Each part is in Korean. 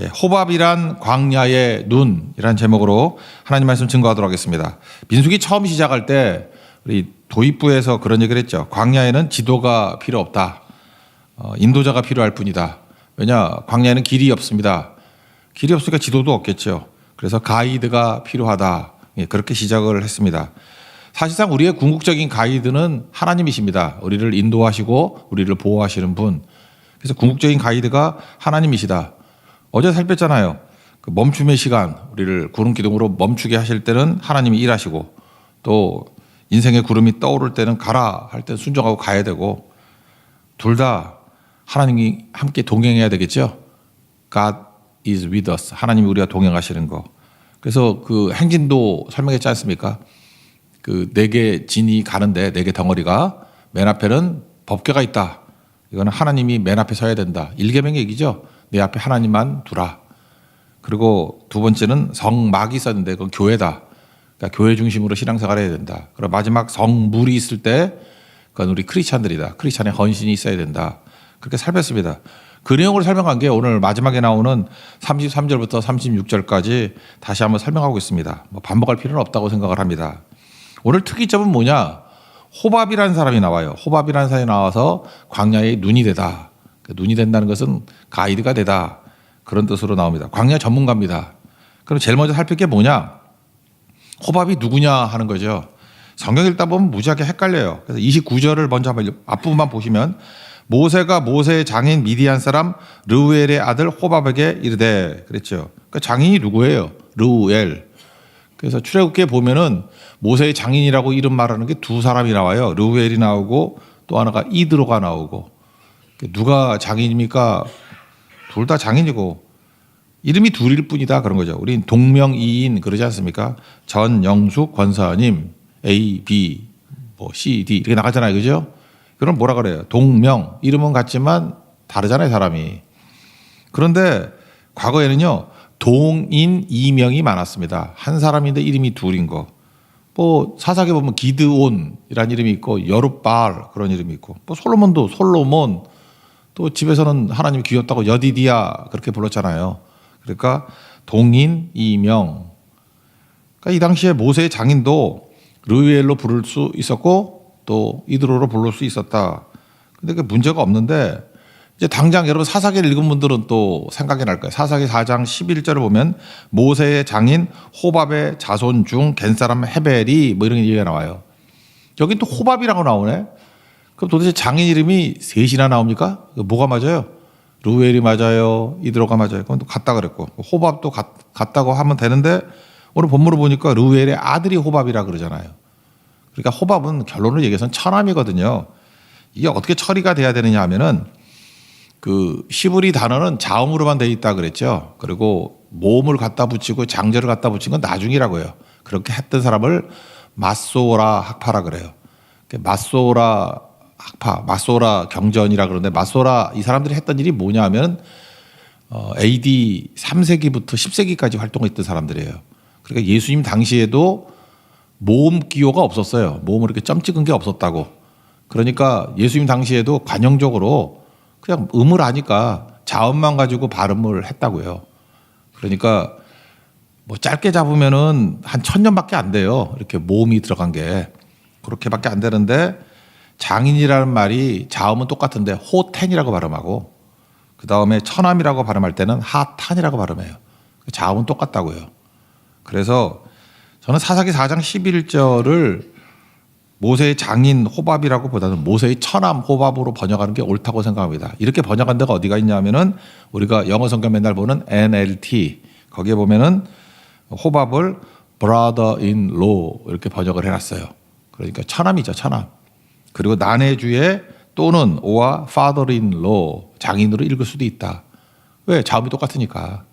호밥이란 광야의 눈이란 제목으로 하나님 말씀 증거하도록 하겠습니다. 민수기 처음 시작할 때 우리 도입부에서 그런 얘기를 했죠. 광야에는 지도가 필요 없다. 인도자가 필요할 뿐이다. 왜냐? 광야에는 길이 없습니다. 길이 없으니까 지도도 없겠죠. 그래서 가이드가 필요하다. 그렇게 시작을 했습니다. 사실상 우리의 궁극적인 가이드는 하나님이십니다. 우리를 인도하시고 우리를 보호하시는 분. 그래서 궁극적인 가이드가 하나님이시다. 어제 살폈잖아요. 그 멈춤의 시간, 우리를 구름 기둥으로 멈추게 하실 때는 하나님이 일하시고, 또 인생의 구름이 떠오를 때는 가라 할 때는 순종하고 가야 되고, 둘 다 하나님이 함께 동행해야 되겠죠. God is with us. 하나님이 우리와 동행하시는 거. 그래서 그 행진도 설명했지 않습니까? 그 4개 진이 가는데 4개 덩어리가 맨 앞에는 법궤가 있다. 이거는 하나님이 맨 앞에 서야 된다. 1계명의 얘기죠. 내 앞에 하나님만 두라. 그리고 두 번째는 성막이 있었는데 그건 교회다. 그러니까 교회 중심으로 신앙생활을 해야 된다. 그리고 마지막 성물이 있을 때 그건 우리 크리스찬들이다. 크리스찬의 헌신이 있어야 된다. 그렇게 살폈습니다. 그 내용을 설명한 게 오늘 마지막에 나오는 33절부터 36절까지 다시 한번 설명하고 있습니다. 뭐 반복할 필요는 없다고 생각을 합니다. 오늘 특이점은 뭐냐? 호밥이라는 사람이 나와요. 호밥이라는 사람이 나와서 광야의 눈이 되다. 눈이 된다는 것은 가이드가 되다. 그런 뜻으로 나옵니다. 광야 전문가입니다. 그럼 제일 먼저 살필 게 뭐냐? 호밥이 누구냐 하는 거죠. 성경 읽다 보면 무지하게 헷갈려요. 그래서 29절을 먼저 한번 앞부분만 보시면 모세가 모세의 장인 미디안 사람 르우엘의 아들 호밥에게 이르되 그랬죠. 그러니까 장인이 누구예요? 르우엘. 그래서 출애굽기에 보면은 모세의 장인이라고 이름 말하는 게 두 사람이 나와요. 르우엘이 나오고 또 하나가 이드로가 나오고. 누가 장인입니까? 둘 다 장인이고 이름이 둘일 뿐이다 그런 거죠. 우린 동명이인 그러지 않습니까? 전영숙 권사님 A, B, 뭐 C, D 이렇게 나가잖아요. 그죠? 그럼 뭐라 그래요? 동명 이름은 같지만 다르잖아요. 사람이. 그런데 과거에는요. 동인 이명이 많았습니다. 한 사람인데 이름이 둘인 거. 뭐 사사기에 보면 기드온이라는 이름이 있고 여룻발 그런 이름이 있고 뭐 솔로몬도 솔로몬 또 집에서는 하나님이 귀엽다고 여디디야 그렇게 불렀잖아요. 그러니까 동인 이명. 그러니까 이 당시에 모세의 장인도 르우엘로 부를 수 있었고 또 이드로로 부를 수 있었다. 근데 그 문제가 없는데 이제 당장 여러분 사사기를 읽은 분들은 또 생각이 날 거예요. 사사기 4장 11절을 보면 모세의 장인 호밥의 자손 중 겐사람 헤벨이 뭐 이런 얘기가 나와요. 여기 또 호밥이라고 나오네. 그럼 도대체 장인 이름이 셋이나 나옵니까? 뭐가 맞아요? 르우엘이 맞아요. 이드로가 맞아요. 그건 또 같다 그랬고 호밥도 같다고 하면 되는데 오늘 본문을 보니까 르우엘의 아들이 호밥이라 그러잖아요. 그러니까 호밥은 결론을 얘기해서는 처남이거든요. 이게 어떻게 처리가 돼야 되느냐 하면은 그 시브리 단어는 자음으로만 돼 있다 그랬죠. 그리고 모음을 갖다 붙이고 장절을 갖다 붙인 건 나중이라고요. 그렇게 했던 사람을 마소라 학파라 그래요. 마소라 학파, 마소라 경전이라 그러는데 마소라 이 사람들이 했던 일이 뭐냐 하면 AD 3세기부터 10세기까지 활동했던 사람들이에요. 그러니까 예수님 당시에도 모음 기호가 없었어요. 모음으로 이렇게 점 찍은 게 없었다고. 그러니까 예수님 당시에도 관용적으로 그냥 음을 하니까 자음만 가지고 발음을 했다고요. 그러니까 뭐 짧게 잡으면은 한 1000년밖에 안 돼요. 이렇게 모음이 들어간 게 그렇게밖에 안 되는데 장인이라는 말이 자음은 똑같은데 호텐이라고 발음하고 그 다음에 처남이라고 발음할 때는 하탄이라고 발음해요. 자음은 똑같다고요. 그래서 저는 사사기 4장 11절을 모세의 장인 호밥이라고 보다는 모세의 처남 호밥으로 번역하는 게 옳다고 생각합니다. 이렇게 번역한 데가 어디가 있냐면은 우리가 영어 성경 맨날 보는 NLT 거기에 보면은 호밥을 brother-in-law 이렇게 번역을 해놨어요. 그러니까 처남이죠, 처남. 그리고 난해주에 또는 오와 father-in-law 장인으로 읽을 수도 있다. 왜? 자음이 똑같으니까.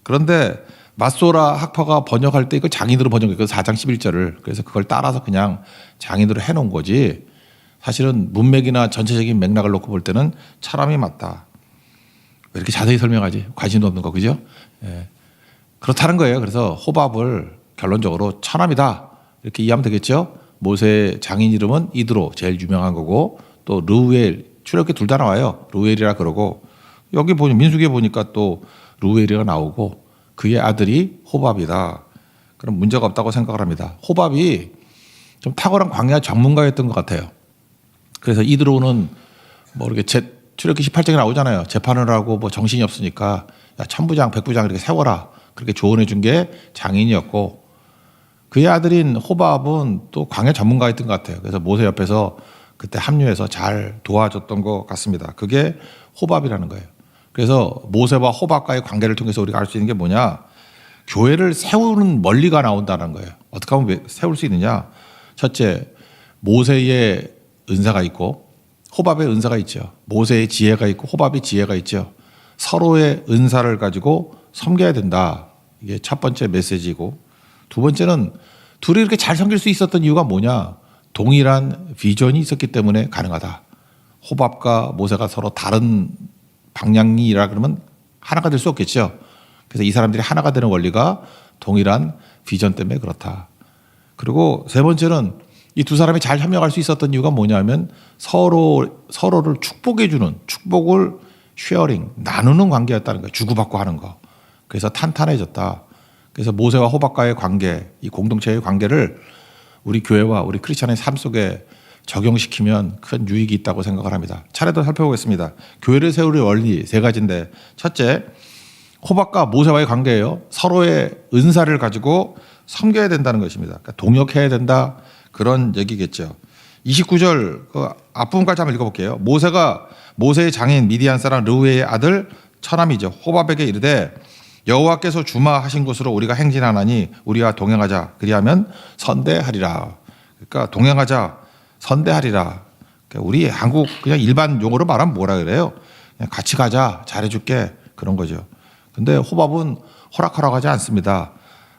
그런데 마소라 학파가 번역할 때 이거 장인으로 번역했거든요. 4장 11절을. 그래서 그걸 따라서 그냥 장인으로 해놓은 거지. 사실은 문맥이나 전체적인 맥락을 놓고 볼 때는 처남이 맞다. 왜 이렇게 자세히 설명하지? 관심도 없는 거, 그죠? 예. 그렇다는 거예요. 그래서 호밥을 결론적으로 처남이다. 이렇게 이해하면 되겠죠? 모세의 장인 이름은 이드로 제일 유명한 거고 또 르우엘 출애굽기 둘 다 나와요. 르우엘이라 그러고 여기 보니 민수기에 보니까 또 루엘이가 나오고 그의 아들이 호밥이다. 그럼 문제가 없다고 생각을 합니다. 호밥이 좀 탁월한 광야 전문가였던 것 같아요. 그래서 이드로는 뭐 이렇게 출애굽기 18장에 나오잖아요. 재판을 하고 뭐 정신이 없으니까 야, 천부장, 백부장 이렇게 세워라. 그렇게 조언해 준 게 장인이었고 그의 아들인 호밥은 또 광야 전문가였던 것 같아요. 그래서 모세 옆에서 그때 합류해서 잘 도와줬던 것 같습니다. 그게 호밥이라는 거예요. 그래서 모세와 호밥과의 관계를 통해서 우리가 알 수 있는 게 뭐냐? 교회를 세우는 원리가 나온다는 거예요. 어떻게 하면 세울 수 있느냐? 첫째, 모세의 은사가 있고 호밥의 은사가 있죠. 모세의 지혜가 있고 호밥의 지혜가 있죠. 서로의 은사를 가지고 섬겨야 된다. 이게 첫 번째 메시지고 두 번째는 둘이 이렇게 잘 섬길 수 있었던 이유가 뭐냐? 동일한 비전이 있었기 때문에 가능하다. 호밥과 모세가 서로 다른 방향이라 그러면 하나가 될 수 없겠죠. 그래서 이 사람들이 하나가 되는 원리가 동일한 비전 때문에 그렇다. 그리고 세 번째는 이 두 사람이 잘 협력할 수 있었던 이유가 뭐냐면 서로를 축복해 주는 축복을 쉐어링 나누는 관계였다는 거예요. 주고받고 하는 거. 그래서 탄탄해졌다. 그래서 모세와 호밥과의 관계, 이 공동체의 관계를 우리 교회와 우리 크리스천의 삶 속에 적용시키면 큰 유익이 있다고 생각을 합니다. 차례도 살펴보겠습니다. 교회를 세우는 원리 세 가지인데 첫째, 호밥과 모세와의 관계예요. 서로의 은사를 가지고 섬겨야 된다는 것입니다. 그러니까 동역해야 된다. 그런 얘기겠죠. 29절 그 앞부분까지 한번 읽어볼게요. 모세의 장인 미디안 사람 르우의 아들 처남이죠. 호밥에게 이르되 여호와께서 주마하신 곳으로 우리가 행진하나니 우리와 동행하자. 그리하면 선대하리라. 그러니까 동행하자, 선대하리라. 그러니까 우리 한국 그냥 일반 용어로 말하면 뭐라 그래요? 그냥 같이 가자, 잘해줄게 그런 거죠. 근데 호밥은 허락하지 않습니다.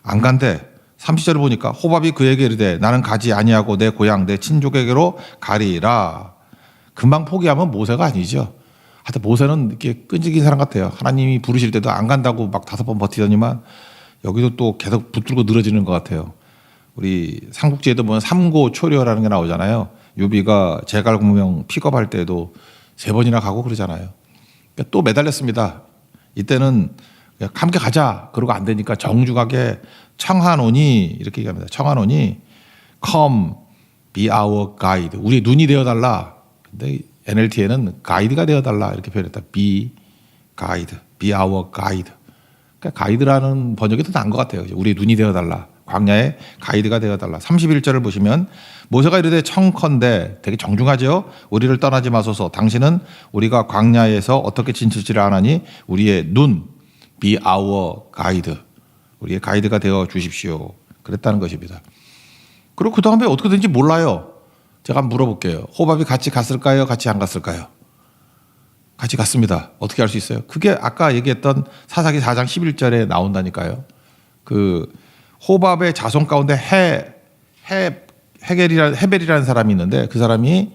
안 간대. 30절을 보니까 호밥이 그에게 이르되 나는 가지 아니하고 내 고향 내 친족에게로 가리라. 금방 포기하면 모세가 아니죠. 하여튼 모세는 이렇게 끈질긴 사람 같아요. 하나님이 부르실 때도 안 간다고 막 5번 버티더니만 여기도 또 계속 붙들고 늘어지는 것 같아요. 우리 삼국지에도 보면 삼고초려라는 게 나오잖아요. 유비가 제갈공명 픽업할 때도 3번이나 가고 그러잖아요. 그러니까 또 매달렸습니다. 이때는 함께 가자. 그러고 안 되니까 정중하게 청하노니 이렇게 얘기합니다. 청하노니 come be our guide. 우리 눈이 되어달라. 근데 NLT에는 가이드가 되어달라 이렇게 표현했다. be guide, be our guide. 그러니까 가이드라는 번역이 더 나은 것 같아요. 우리 눈이 되어달라. 광야의 가이드가 되어달라. 31절을 보시면 모세가 이르되 청컨대 되게 정중하죠. 우리를 떠나지 마소서. 당신은 우리가 광야에서 어떻게 지칠지를 아나니 우리의 눈 be our guide. 우리의 가이드가 되어 주십시오. 그랬다는 것입니다. 그리고 그 다음에 어떻게 된지 몰라요. 제가 한번 물어볼게요. 호밥이 같이 갔을까요? 같이 안 갔을까요? 같이 갔습니다. 어떻게 알 수 있어요? 그게 아까 얘기했던 사사기 4장 11절에 나온다니까요. 그 호밥의 자손 가운데 헤벨이라는 사람이 있는데 그 사람이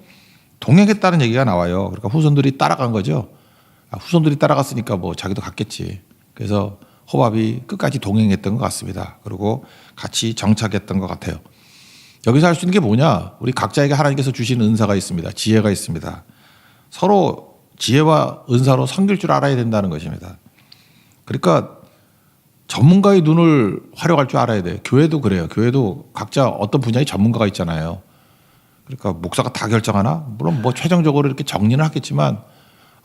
동행했다는 얘기가 나와요. 그러니까 후손들이 따라간 거죠. 후손들이 따라갔으니까 뭐 자기도 갔겠지. 그래서 호밥이 끝까지 동행했던 것 같습니다. 그리고 같이 정착했던 것 같아요. 여기서 할 수 있는 게 뭐냐? 우리 각자에게 하나님께서 주신 은사가 있습니다. 지혜가 있습니다. 서로 지혜와 은사로 섬길 줄 알아야 된다는 것입니다. 그러니까 전문가의 눈을 활용할 줄 알아야 돼요. 교회도 그래요. 교회도 각자 어떤 분야의 전문가가 있잖아요. 그러니까 목사가 다 결정하나? 물론 뭐 최종적으로 이렇게 정리는 하겠지만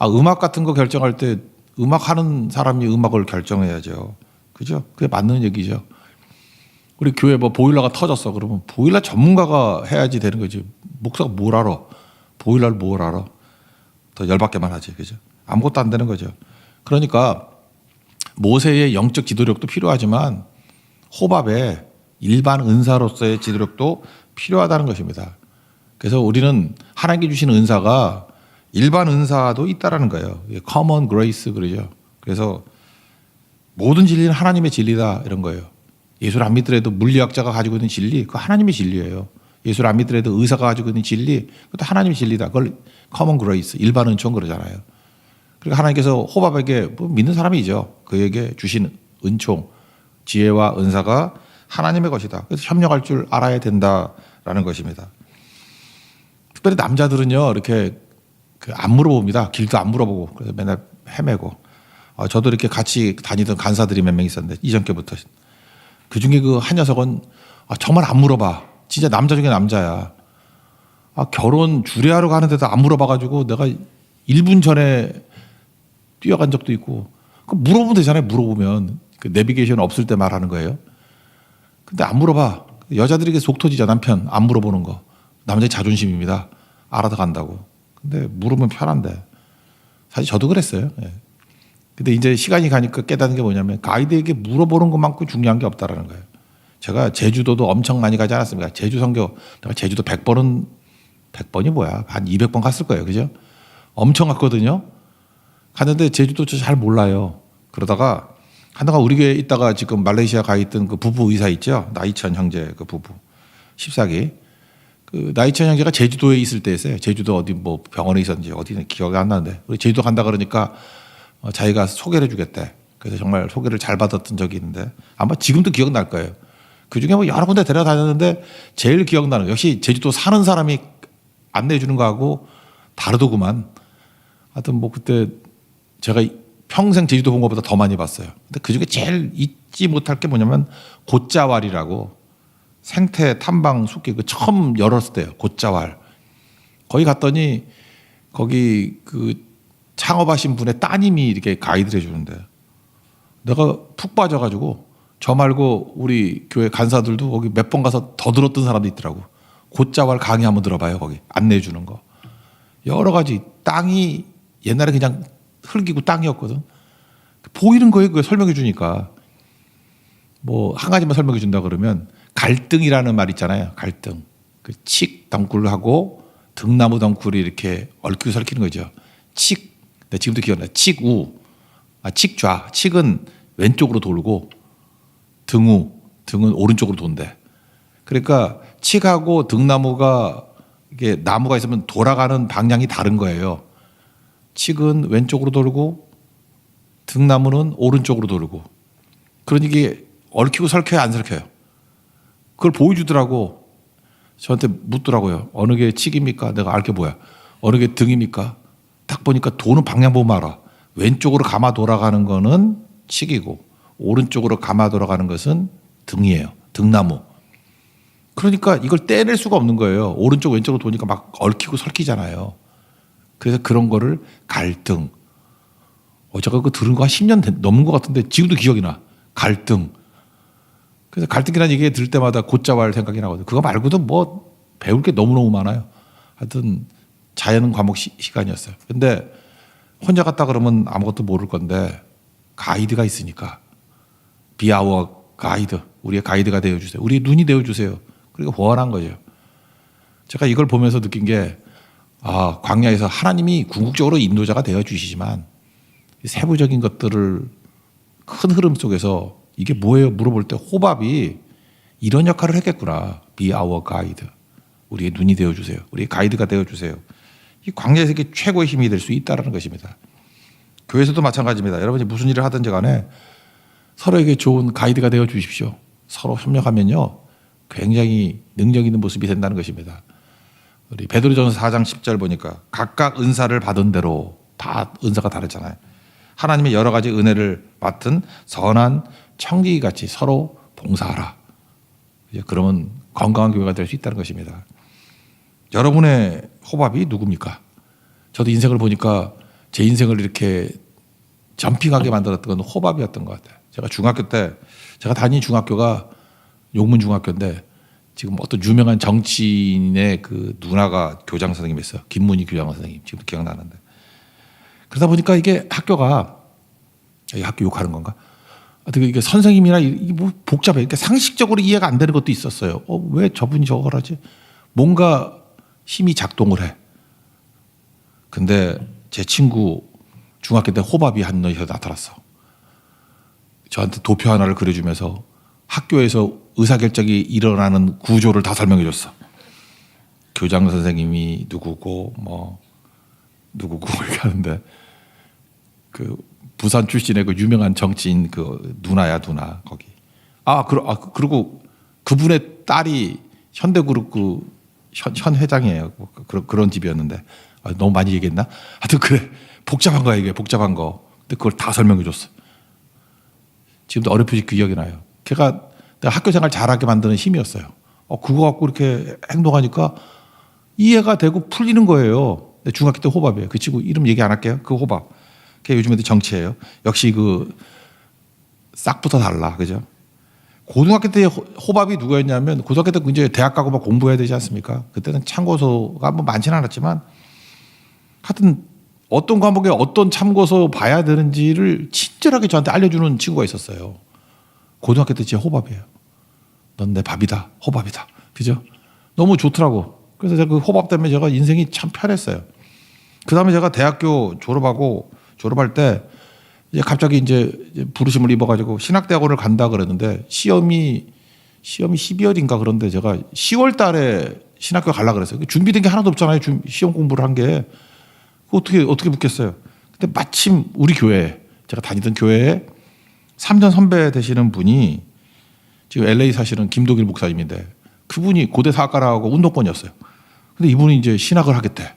음악 같은 거 결정할 때 음악 하는 사람이 음악을 결정해야죠. 그죠? 그게 맞는 얘기죠. 우리 교회 뭐 보일러가 터졌어. 그러면 보일러 전문가가 해야지 되는 거지. 목사가 뭘 알아? 보일러를 뭘 알아? 더 열받게만 하지. 그죠? 아무것도 안 되는 거죠. 그러니까 모세의 영적 지도력도 필요하지만 호밥의 일반 은사로서의 지도력도 필요하다는 것입니다. 그래서 우리는 하나님께 주신 은사가 일반 은사도 있다라는 거예요. common grace 그러죠. 그래서 모든 진리는 하나님의 진리다 이런 거예요. 예수를 안 믿더라도 물리학자가 가지고 있는 진리, 그거 하나님의 진리예요. 예수를 안 믿더라도 의사가 가지고 있는 진리, 그것도 하나님의 진리다. 그걸 common grace, 일반 은총 그러잖아요. 그러니까 하나님께서 호밥에게 뭐 믿는 사람이죠. 그에게 주신 은총, 지혜와 은사가 하나님의 것이다. 그래서 협력할 줄 알아야 된다라는 것입니다. 특별히 남자들은요, 이렇게 안 물어봅니다. 길도 안 물어보고, 그래서 맨날 헤매고. 저도 이렇게 같이 다니던 간사들이 몇 명 있었는데 이전께부터 그 중에 그 한 녀석은 정말 안 물어봐. 진짜 남자 중에 남자야. 결혼 주례하러 가는데도 안 물어봐가지고 내가 1분 전에 뛰어간 적도 있고. 그 물어보면 되잖아요. 물어보면 그 내비게이션 없을 때 말하는 거예요. 근데 안 물어봐. 여자들에게 속 터지죠. 남편 안 물어보는 거. 남자의 자존심입니다. 알아서 간다고. 근데 물으면 편한데. 사실 저도 그랬어요. 예. 근데 이제 시간이 가니까 깨닫는 게 뭐냐면 가이드에게 물어보는 것만큼 중요한 게 없다라는 거예요. 제가 제주도도 엄청 많이 가지 않았습니까? 제주 선교, 내가 제주도 100번이 뭐야? 한 200번 갔을 거예요. 그죠? 엄청 갔거든요. 갔는데 제주도 잘 몰라요. 그러다가 한동안 우리 교회에 있다가 지금 말레이시아 가 있던 그 부부 의사 있죠? 나이천 형제 그 부부. 14기. 그 나이천 형제가 제주도에 있을 때였어요. 제주도 어디 뭐 병원에 있었는지 어디는 기억이 안 나는데. 우리 제주도 간다 그러니까 자기가 소개를 해주겠대. 그래서 정말 소개를 잘 받았던 적이 있는데 아마 지금도 기억날 거예요. 그 중에 뭐 여러 군데 데려다녔는데 제일 기억나는 거 역시 제주도 사는 사람이 안내해 주는 거하고 다르더구만. 하여튼 뭐 그때 제가 평생 제주도 본 것보다 더 많이 봤어요. 근데 그 중에 제일 잊지 못할 게 뭐냐면 곶자왈이라고 생태 탐방 숲길 그 처음 열었을 때요. 곶자왈. 거기 갔더니 거기 그 창업하신 분의 따님이 이렇게 가이드를 해주는데 내가 푹 빠져가지고 저 말고 우리 교회 간사들도 거기 몇 번 가서 더 들었던 사람도 있더라고. 곶자왈 강의 한번 들어봐요. 거기 안내해 주는 거. 여러 가지 땅이 옛날에 그냥 흙이고 땅이었거든. 보이는 거에 그걸 설명해 주니까 뭐 한 가지만 설명해 준다 그러면 갈등이라는 말 있잖아요. 갈등. 그 칡 덩굴하고 등나무 덩굴이 이렇게 얽히고 설키는 거죠. 칡. 네, 지금도 기억나. 칡우. 칡좌. 칡은 왼쪽으로 돌고 등은 오른쪽으로 돈대. 그러니까 칡하고 등나무가 이게 나무가 있으면 돌아가는 방향이 다른 거예요. 칡은 왼쪽으로 돌고 등나무는 오른쪽으로 돌고. 그러니 이게 얽히고 설켜요, 안 설켜요? 그걸 보여주더라고. 저한테 묻더라고요. 어느 게 칡입니까? 내가 알게 뭐야. 어느 게 등입니까? 딱 보니까 도는 방향 보면 알아. 왼쪽으로 감아 돌아가는 거는 칡이고 오른쪽으로 감아 돌아가는 것은 등이에요. 등나무. 그러니까 이걸 떼낼 수가 없는 거예요. 오른쪽 왼쪽으로 도니까 막 얽히고 설키잖아요. 그래서 그런 거를 갈등. 제가 그거 들은 거 한 10년 넘은 것 같은데 지금도 기억이 나. 갈등. 그래서 갈등이라는 얘기 들을 때마다 곶자왈 생각이 나거든요. 그거 말고도 뭐 배울 게 너무너무 많아요. 하여튼 자연 과목 시간이었어요. 근데 혼자 갔다 그러면 아무것도 모를 건데 가이드가 있으니까 Be our 가이드. 우리의 가이드가 되어주세요. 우리의 눈이 되어주세요. 그리고 후원한 거죠. 제가 이걸 보면서 느낀 게 광야에서 하나님이 궁극적으로 인도자가 되어주시지만 세부적인 것들을 큰 흐름 속에서 이게 뭐예요? 물어볼 때 호밥이 이런 역할을 했겠구나. Be our guide. 우리의 눈이 되어주세요. 우리의 가이드가 되어주세요. 이 광야에서 이게 최고의 힘이 될 수 있다는 것입니다. 교회에서도 마찬가지입니다. 여러분이 무슨 일을 하든지 간에 서로에게 좋은 가이드가 되어 주십시오. 서로 협력하면요. 굉장히 능력 있는 모습이 된다는 것입니다. 우리 베드로전서 4장 10절 보니까 각각 은사를 받은 대로 다 은사가 다르잖아요. 하나님의 여러 가지 은혜를 맡은 선한 청지기 같이 서로 봉사하라. 이제 그러면 건강한 교회가 될 수 있다는 것입니다. 여러분의 호밥이 누굽니까? 저도 인생을 보니까 제 인생을 이렇게 점핑하게 만들었던 건 호밥이었던 것 같아요. 제가 중학교 때 제가 다닌 중학교가 용문 중학교인데 지금 어떤 유명한 정치인의 그 누나가 교장 선생님이었어요. 김문희 교장 선생님. 지금도 기억나는데. 그러다 보니까 이게 학교가 이 학교 욕하는 건가? 이게 선생님이나 이게 뭐 복잡해. 그러니까 상식적으로 이해가 안 되는 것도 있었어요. 왜 저분이 저걸 하지? 뭔가 힘이 작동을 해. 근데 제 친구 중학교 때 호밥이 한 녀석이 나타났어. 저한테 도표 하나를 그려주면서 학교에서 의사결정이 일어나는 구조를 다 설명해 줬어. 교장 선생님이 누구고 뭐 누구고 이렇게 하는데 그 부산 출신의 그 유명한 정치인 그 누나야 누나 거기. 그리고 그분의 딸이 현대그룹 그 현 회장이에요. 그런 집이었는데 너무 많이 얘기했나? 하여튼 그래 복잡한 거야 이게 복잡한 거. 근데 그걸 다 설명해 줬어. 지금도 어렴풋이 그 기억이 나요. 걔가 내가 학교 생활 잘하게 만드는 힘이었어요. 그거 갖고 이렇게 행동하니까 이해가 되고 풀리는 거예요. 중학교 때 호밥이에요. 그 친구 이름 얘기 안 할게요. 그 호밥. 걔 요즘 애들 정치예요. 역시 그 싹부터 달라. 그죠? 고등학교 때 호밥이 누구였냐면 고등학교 때 이제 대학 가고 막 공부해야 되지 않습니까? 그때는 참고서가 뭐 많지는 않았지만 하여튼 어떤 과목에 어떤 참고서 봐야 되는지를 친절하게 저한테 알려주는 친구가 있었어요. 고등학교 때 제 호밥이에요. 넌 내 밥이다. 호밥이다. 그죠? 너무 좋더라고. 그래서 제가 그 호밥 때문에 제가 인생이 참 편했어요. 그 다음에 제가 대학교 졸업할 때 이제 갑자기 이제 부르심을 입어가지고 신학대학원을 간다 그랬는데 시험이 12월인가 그런데 제가 10월 달에 신학교 가려고 그랬어요. 준비된 게 하나도 없잖아요. 시험 공부를 한 게. 어떻게 붙겠어요. 근데 마침 우리 교회, 제가 다니던 교회에 3년 선배 되시는 분이 지금 LA 사시는 김동일 목사님인데 그분이 고대 사학과라고 운동권이었어요. 근데 이분이 이제 신학을 하겠대.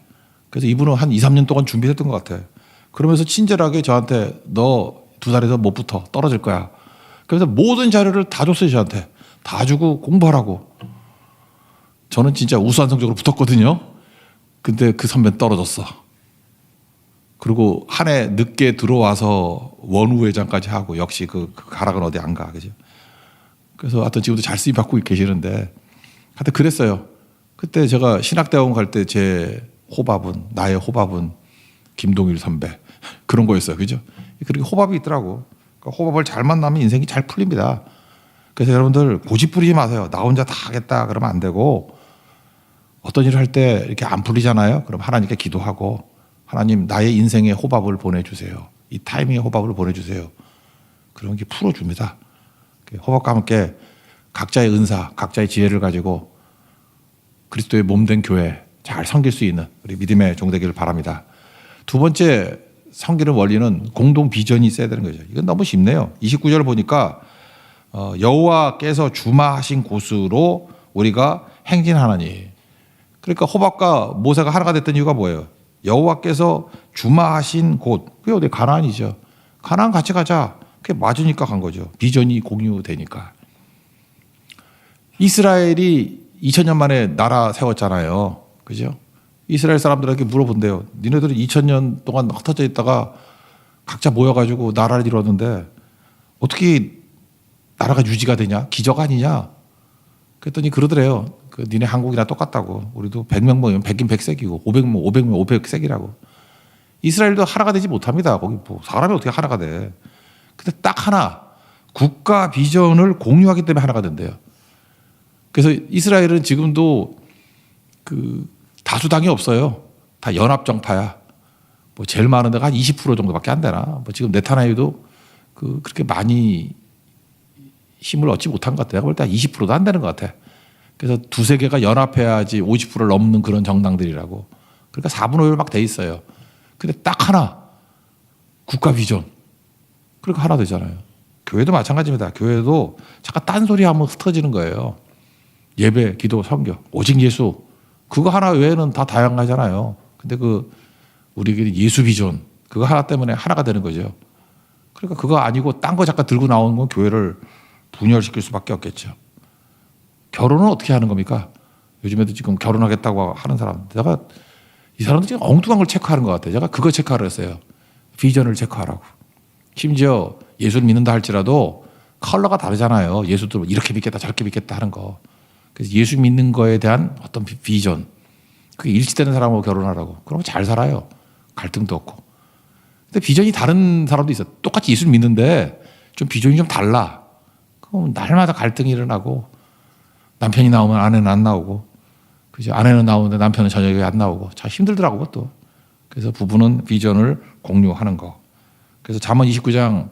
그래서 이분은 한 2, 3년 동안 준비했던 것 같아. 그러면서 친절하게 저한테 너 2달에서 못 붙어. 떨어질 거야. 그래서 모든 자료를 다 줬어요. 저한테. 다 주고 공부하라고. 저는 진짜 우수한 성적으로 붙었거든요. 근데 그 선배는 떨어졌어. 그리고 한 해 늦게 들어와서 원후회장까지 하고 역시 그 가락은 어디 안 가. 그죠? 그래서 하여튼 지금도 잘 쓰임 받고 계시는데 하여튼 그랬어요. 그때 제가 신학대학원 갈 때 나의 호밥은 김동일 선배. 그런 거였어요. 그죠? 그렇게 호밥이 있더라고. 그러니까 호밥을 잘 만나면 인생이 잘 풀립니다. 그래서 여러분들 고집 부리지 마세요. 나 혼자 다 하겠다 그러면 안 되고 어떤 일을 할 때 이렇게 안 풀리잖아요. 그럼 하나님께 기도하고 하나님 나의 인생의 호밥을 보내주세요. 이 타이밍의 호밥을 보내주세요. 그런 게 풀어줍니다. 호밥과 함께 각자의 은사, 각자의 지혜를 가지고 그리스도의 몸된 교회 잘 섬길 수 있는 우리 믿음의 종 되기를 바랍니다. 두 번째 섬기는 원리는 공동 비전이 있어야 되는 거죠. 이건 너무 쉽네요. 29절 보니까 여호와께서 주마하신 곳으로 우리가 행진하나니. 그러니까 호밥과 모세가 하나가 됐던 이유가 뭐예요? 여호와께서 주마하신 곳. 그게 어디 가나안이죠. 가나안 같이 가자. 그게 맞으니까 간 거죠. 비전이 공유되니까. 이스라엘이 2000년 만에 나라 세웠잖아요. 그죠? 이스라엘 사람들에게 물어본대요. 니네들은 2000년 동안 흩어져 있다가 각자 모여가지고 나라를 이뤘는데 어떻게 나라가 유지가 되냐? 기적 아니냐? 그랬더니 그러더래요. 니네 한국이랑 똑같다고. 우리도 100명 모이면 100인 100색이고 500명 500명 500색이라고. 이스라엘도 하나가 되지 못합니다. 거기 뭐 사람이 어떻게 하나가 돼. 근데 딱 하나 국가 비전을 공유하기 때문에 하나가 된대요. 그래서 이스라엘은 지금도 그 다수당이 없어요. 다 연합정파야. 뭐 제일 많은 데가 한 20% 정도밖에 안 되나. 뭐 지금 네타냐후도 그렇게 많이 힘을 얻지 못한 것 같아요. 내가 볼 때 20%도 안 되는 것 같아. 그래서 두세 개가 연합해야지 50%를 넘는 그런 정당들이라고. 그러니까 4분의 5를 막 돼 있어요. 근데 딱 하나 국가 비전. 그러니까 하나 되잖아요. 교회도 마찬가지입니다. 교회도 잠깐 딴소리하면 흩어지는 거예요. 예배, 기도, 선교, 오직 예수. 그거 하나 외에는 다 다양하잖아요. 근데 우리끼리 예수 비전 그거 하나 때문에 하나가 되는 거죠. 그러니까 그거 아니고 딴 거 잠깐 들고 나오는 건 교회를 분열시킬 수밖에 없겠죠. 결혼은 어떻게 하는 겁니까? 요즘에도 지금 결혼하겠다고 하는 사람. 제가 이 사람들 지금 엉뚱한 걸 체크하는 것 같아요. 제가 그거 체크하려 했어요. 비전을 체크하라고. 심지어 예수를 믿는다 할지라도 컬러가 다르잖아요. 예수도 이렇게 믿겠다 저렇게 믿겠다 하는 거. 그래서 예수 믿는 거에 대한 어떤 비전. 그게 일치되는 사람하고 결혼하라고. 그러면 잘 살아요. 갈등도 없고. 근데 비전이 다른 사람도 있어요. 똑같이 예수를 믿는데 좀 비전이 좀 달라. 그럼 날마다 갈등이 일어나고 남편이 나오면 아내는 안 나오고 그죠? 아내는 나오는데 남편은 저녁에 안 나오고 참 힘들더라고 그것도. 그래서 부부는 비전을 공유하는 거. 그래서 잠언 29장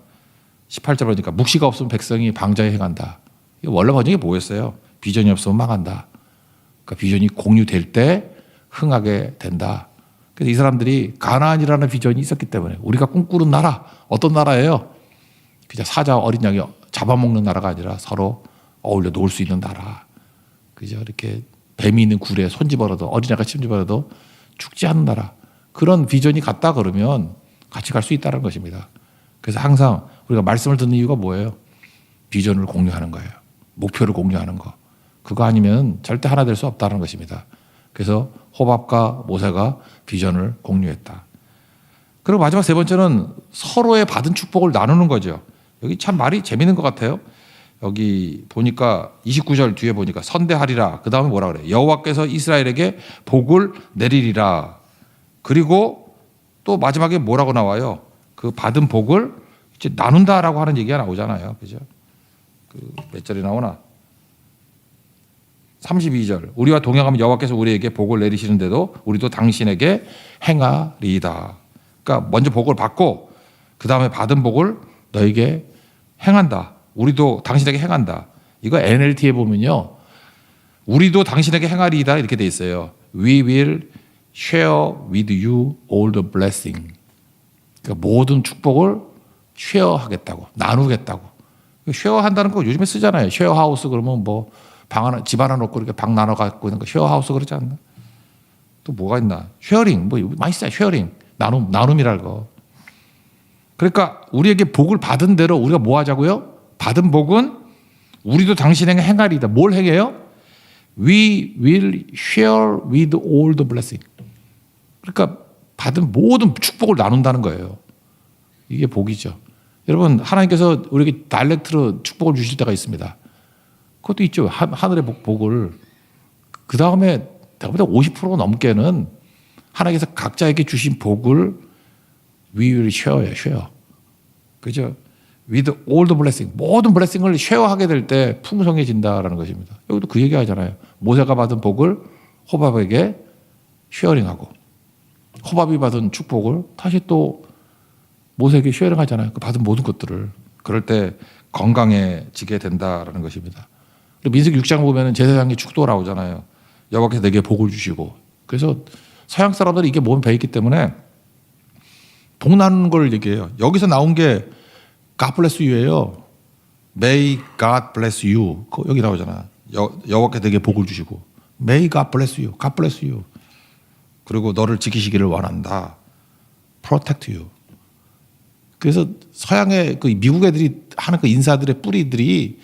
18절 보니까 묵시가 없으면 백성이 방자에 행한다. 원래 번역이 뭐였어요? 비전이 없으면 망한다. 그러니까 비전이 공유될 때 흥하게 된다. 그래서 이 사람들이 가나안이라는 비전이 있었기 때문에 우리가 꿈꾸는 나라 어떤 나라예요? 그냥 사자 어린 양이 잡아먹는 나라가 아니라 서로 어울려 놀 수 있는 나라. 그죠? 이렇게 뱀이 있는 굴에 손집어라도 어린애가 침집어라도 죽지 않는 나라. 그런 비전이 같다 그러면 같이 갈 수 있다는 것입니다. 그래서 항상 우리가 말씀을 듣는 이유가 뭐예요? 비전을 공유하는 거예요. 목표를 공유하는 거. 그거 아니면 절대 하나 될 수 없다는 것입니다. 그래서 호밥과 모세가 비전을 공유했다. 그리고 마지막 세 번째는 서로의 받은 축복을 나누는 거죠. 여기 참 말이 재밌는 것 같아요. 여기 보니까 29절 뒤에 보니까 선대하리라. 그 다음에 뭐라 그래요? 여호와께서 이스라엘에게 복을 내리리라. 그리고 또 마지막에 뭐라고 나와요? 그 받은 복을 이제 나눈다라고 하는 얘기가 나오잖아요. 그죠? 그 몇 절이 나오나? 32절. 우리와 동행하면 여호와께서 우리에게 복을 내리시는데도 우리도 당신에게 행하리이다. 그러니까 먼저 복을 받고 그 다음에 받은 복을 너에게 행한다. 우리도 당신에게 행한다. 이거 NLT에 보면요. 우리도 당신에게 행하리이다 이렇게 돼 있어요. We will share with you all the blessing. 그러니까 모든 축복을 쉐어하겠다고, 나누겠다고. 쉐어한다는 거 요즘에 쓰잖아요. 쉐어하우스 그러면 뭐 방 하나, 집 하나 놓고 이렇게 방 나눠 갖고 있는 거 쉐어하우스 그러지 않나? 또 뭐가 있나? 쉐어링, 뭐 많이 써요. 쉐어링, 나눔이랄 거. 그러니까 우리에게 복을 받은 대로 우리가 뭐 하자고요? 받은 복은 우리도 당신에게 행하리이다. 뭘 행해요? We will share with all the blessing. 그러니까 받은 모든 축복을 나눈다는 거예요. 이게 복이죠. 여러분 하나님께서 우리에게 다이렉트로 축복을 주실 때가 있습니다. 그것도 있죠. 하늘의 복을. 그 다음에 내가 보다 50% 넘게는 하나님께서 각자에게 주신 복을 we will share예요. share. 그죠? with all the blessing. 모든 블레싱을 쉐어하게 될 때 풍성해진다라는 것입니다. 여기도 그 얘기 하잖아요. 모세가 받은 복을 호밥에게 쉐어링하고 호밥이 받은 축복을 다시 또 모세에게 쉐어링하잖아요. 그 받은 모든 것들을. 그럴 때 건강해지게 된다라는 것입니다. 민수기 6장 보면 제사장의 축도가 나오잖아요. 여호와께서 내게 복을 주시고. 그래서 서양 사람들이 이게 몸에 배있기 때문에 복 나누는 걸 얘기해요. 여기서 나온 게 God bless you예요. May God bless you. 여기 나오잖아. 여호와께서 내게 복을 주시고. May God bless you. God bless you. 그리고 너를 지키시기를 원한다. Protect you. 그래서 서양의 그 미국 애들이 하는 그 인사들의 뿌리들이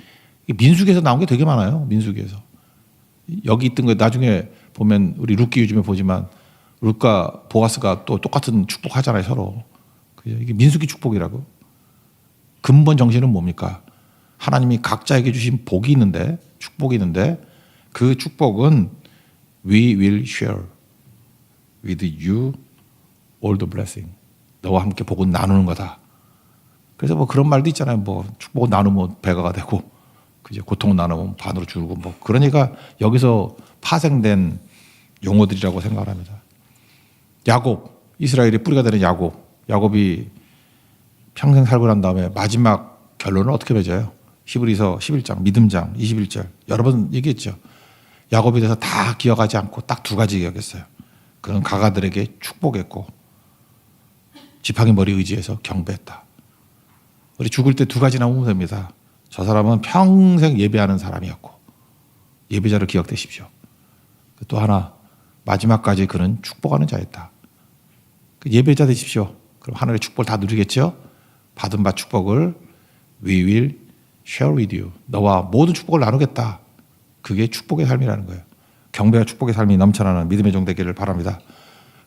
민수기에서 나온 게 되게 많아요. 민수기에서. 여기 있던 거 나중에 보면 우리 룻기 요즘에 보지만 룻과 보아스가 또 똑같은 축복 하잖아요. 서로. 이게 민수기 축복이라고. 근본 정신은 뭡니까? 하나님이 각자에게 주신 복이 있는데 축복이 있는데 그 축복은 We will share with you all the blessing. 너와 함께 복은 나누는 거다. 그래서 뭐 그런 말도 있잖아요. 뭐 축복을 나누면 배가가 되고 그죠? 고통을 나누면 반으로 줄고 뭐 그러니까 여기서 파생된 용어들이라고 생각합니다. 야곱, 이스라엘의 뿌리가 되는 야곱이 평생 살고 난 다음에 마지막 결론을 어떻게 맺어요? 히브리서 11장, 믿음장 21절 여러 번 얘기했죠. 야곱에 대해서 다 기억하지 않고 딱 두 가지 기억했어요. 그는 가가들에게 축복했고 지팡이 머리 의지해서 경배했다. 우리 죽을 때 두 가지 나오면 됩니다. 저 사람은 평생 예배하는 사람이었고 예배자로 기억되십시오. 또 하나 마지막까지 그는 축복하는 자였다. 예배자 되십시오. 그럼 하늘의 축복을 다 누리겠죠? 받은 바 축복을 We will share with you. 너와 모든 축복을 나누겠다. 그게 축복의 삶이라는 거예요. 경배와 축복의 삶이 넘쳐나는 믿음의 종 되기를 바랍니다.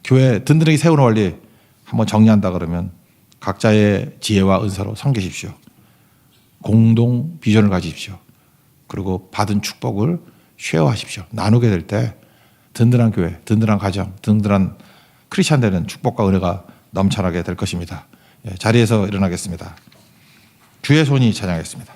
교회 든든하게 세우는 원리 한번 정리한다 그러면 각자의 지혜와 은사로 섬기십시오. 공동 비전을 가지십시오. 그리고 받은 축복을 쉐어하십시오. 나누게 될 때 든든한 교회, 든든한 가정, 든든한 크리스찬 되는 축복과 은혜가 넘쳐나게 될 것입니다. 자리에서 일어나겠습니다. 주의 손이 찬양하겠습니다.